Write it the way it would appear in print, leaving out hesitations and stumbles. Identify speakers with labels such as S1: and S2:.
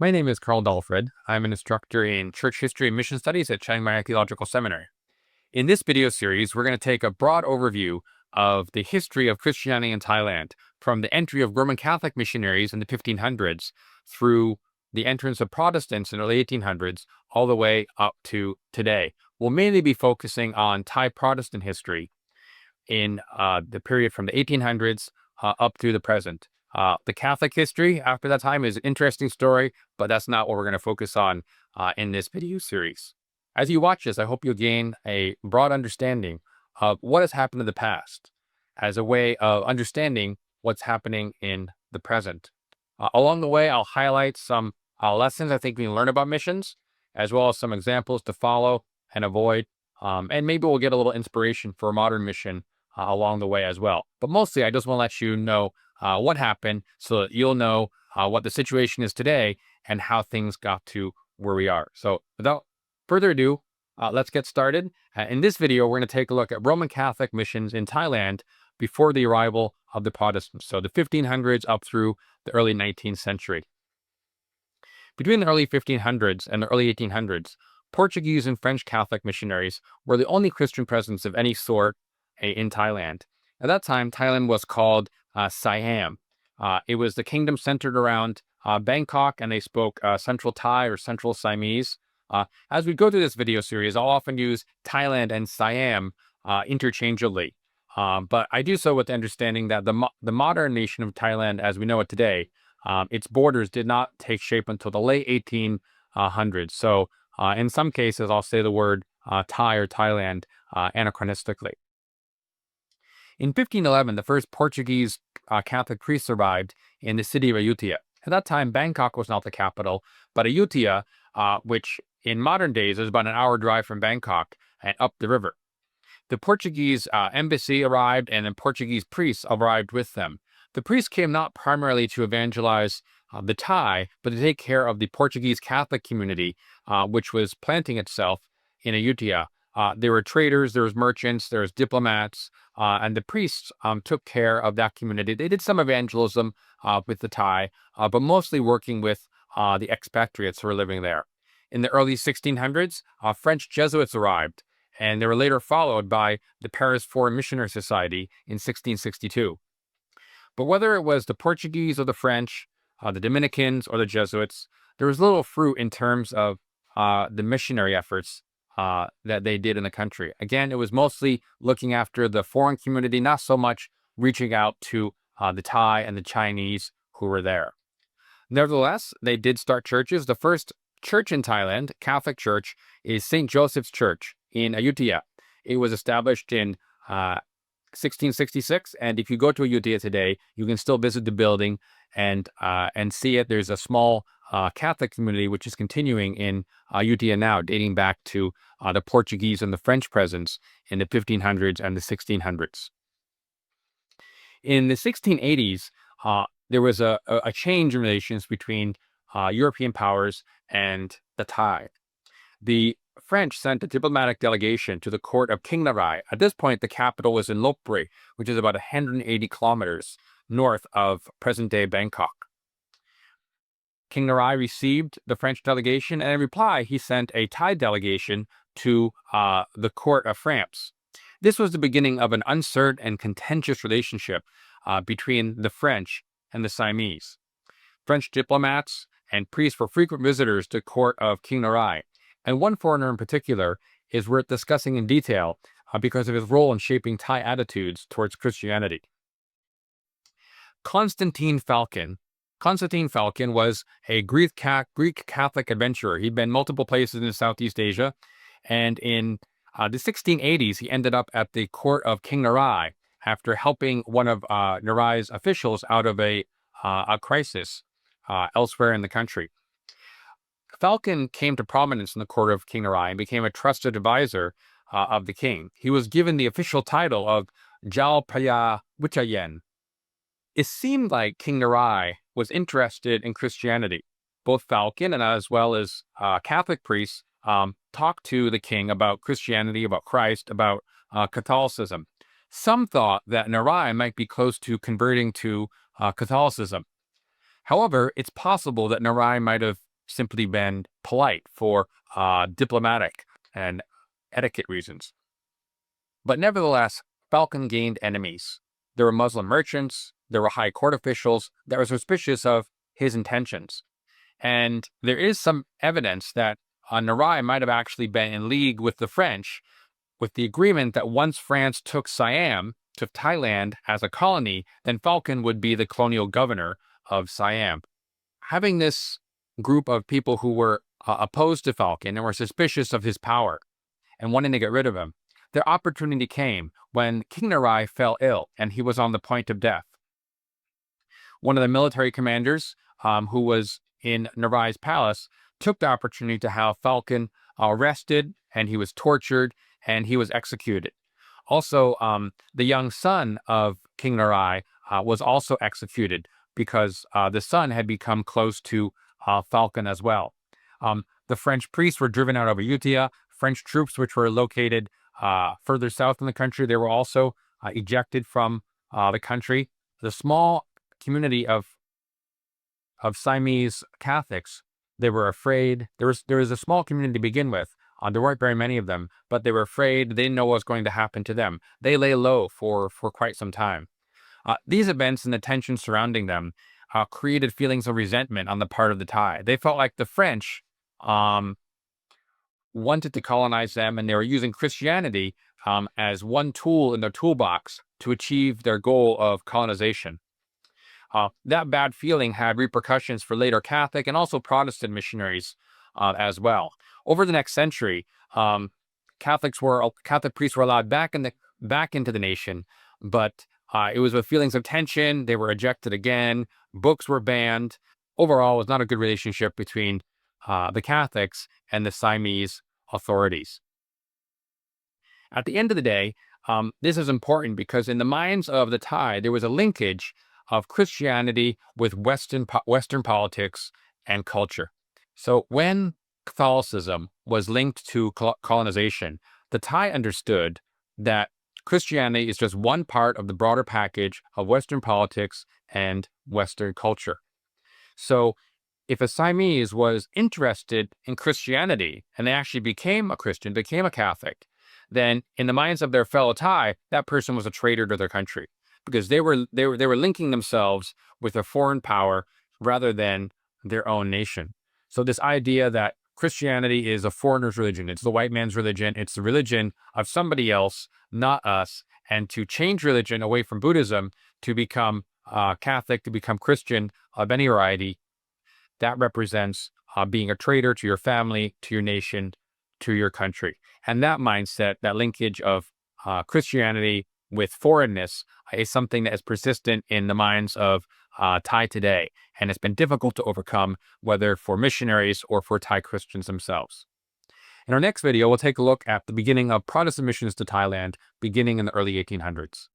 S1: My name is Karl Dahlfred. I'm an instructor in church history and mission studies at Chiang Mai Theological Seminary. In this video series, we're going to take a broad overview of the history of Christianity in Thailand, from the entry of Roman Catholic missionaries in the 1500s through the entrance of Protestants in the early 1800s, all the way up to today. We'll mainly be focusing on Thai Protestant history in the period from the 1800s up through the present. The Catholic history after that time is an interesting story, but that's not what we're going to focus on in this video series. As you watch this, I hope you'll gain a broad understanding of what has happened in the past as a way of understanding what's happening in the present. Along the way, I'll highlight some lessons I think we can learn about missions, as well as some examples to follow and avoid, and maybe we'll get a little inspiration for a modern mission along the way as well. But mostly, I just want to let you know what happened so that you'll know what the situation is today and how things got to where we are. So without further ado, let's get started. In this video, we're going to take a look at Roman Catholic missions in Thailand before the arrival of the Protestants, so the 1500s up through the early 19th century. Between the early 1500s and the early 1800s, Portuguese and French Catholic missionaries were the only Christian presence of any sort in Thailand. At that time, Thailand was called Siam. It was the kingdom centered around Bangkok, and they spoke Central Thai or Central Siamese. As we go through this video series, I'll often use Thailand and Siam interchangeably. But I do so with the understanding that the modern nation of Thailand, as we know it today, its borders did not take shape until the late 1800s. So in some cases, I'll say the word Thai or Thailand anachronistically. In 1511, the first Portuguese Catholic priests arrived in the city of Ayutthaya. At that time, Bangkok was not the capital, but Ayutthaya, which in modern days is about an hour drive from Bangkok and up the river. The Portuguese embassy arrived, and the Portuguese priests arrived with them. The priests came not primarily to evangelize the Thai, but to take care of the Portuguese Catholic community, which was planting itself in Ayutthaya. There were traders, there was merchants, there was diplomats, and the priests took care of that community. They did some evangelism with the Thai, but mostly working with the expatriates who were living there. In the early 1600s, French Jesuits arrived, and they were later followed by the Paris Foreign Missionary Society in 1662. But whether it was the Portuguese or the French, the Dominicans or the Jesuits, there was little fruit in terms of the missionary efforts that they did in the country. Again, it was mostly looking after the foreign community, not so much reaching out to the Thai and the Chinese who were there. Nevertheless, they did start churches. The first church in Thailand, Catholic church, is St. Joseph's Church in Ayutthaya. It was established in 1666, and if you go to Ayutthaya today, you can still visit the building and see it. There's a small Catholic community which is continuing in Ayutthaya now, dating back to the Portuguese and the French presence in the 1500s and the 1600s. In the 1680s, there was a change in relations between European powers and the Thai. The French sent a diplomatic delegation to the court of King Narai. At this point, the capital was in Lopburi, which is about 180 kilometers north of present-day Bangkok. King Narai received the French delegation, and in reply, he sent a Thai delegation to the court of France. This was the beginning of an uncertain and contentious relationship between the French and the Siamese. French diplomats and priests were frequent visitors to the court of King Narai, and one foreigner in particular is worth discussing in detail because of his role in shaping Thai attitudes towards Christianity. Constantine Falcon. Constantine Falcon was a Greek Catholic adventurer. He'd been multiple places in Southeast Asia, and in the 1680s, he ended up at the court of King Narai after helping one of Narai's officials out of a crisis elsewhere in the country. Falcon came to prominence in the court of King Narai and became a trusted advisor of the king. He was given the official title of Jal Praya Wichayen. It seemed like King Narai was interested in Christianity. Both Falcon and as well as Catholic priests talked to the king about Christianity, about Christ, about Catholicism. Some thought that Narai might be close to converting to Catholicism. However, it's possible that Narai might have simply been polite for diplomatic and etiquette reasons. But nevertheless, Falcon gained enemies. There were Muslim merchants, there were high court officials that were suspicious of his intentions. And there is some evidence that Narai might have actually been in league with the French, with the agreement that once France took Siam, took Thailand as a colony, then Falcon would be the colonial governor of Siam. Having this group of people who were opposed to Falcon and were suspicious of his power and wanting to get rid of him, their opportunity came when King Narai fell ill and he was on the point of death. One of the military commanders who was in Narai's palace took the opportunity to have Falcon arrested, and he was tortured and he was executed. Also, the young son of King Narai was also executed because the son had become close to Falcon as well. The French priests were driven out of Ayutthaya. French troops, which were located further south in the country, they were also ejected from the country. The small community of Siamese Catholics, they were afraid. There was a small community to begin with. There weren't very many of them, but they were afraid. They didn't know what was going to happen to them. They lay low for quite some time. These events and the tension surrounding them created feelings of resentment on the part of the Thai. They felt like the French wanted to colonize them, and they were using Christianity as one tool in their toolbox to achieve their goal of colonization. That bad feeling had repercussions for later Catholic and also Protestant missionaries as well. Over the next century, Catholic priests were allowed back into the nation, but it was with feelings of tension. They were ejected again. Books were banned. Overall, it was not a good relationship between the Catholics and the Siamese authorities. At the end of the day, this is important because in the minds of the Thai, there was a linkage of Christianity with Western politics and culture. So when Catholicism was linked to colonization, the Thai understood that Christianity is just one part of the broader package of Western politics and Western culture. So if a Siamese was interested in Christianity and they actually became a Christian, became a Catholic, then in the minds of their fellow Thai, that person was a traitor to their country, because they were linking themselves with a foreign power rather than their own nation. So this idea that Christianity is a foreigner's religion, it's the white man's religion, it's the religion of somebody else, not us, and to change religion away from Buddhism to become Catholic, to become Christian of any variety, that represents being a traitor to your family, to your nation, to your country. And that mindset, that linkage of Christianity with foreignness is something that is persistent in the minds of Thai today, and it's been difficult to overcome, whether for missionaries or for Thai Christians themselves. In our next video, we'll take a look at the beginning of Protestant missions to Thailand, beginning in the early 1800s.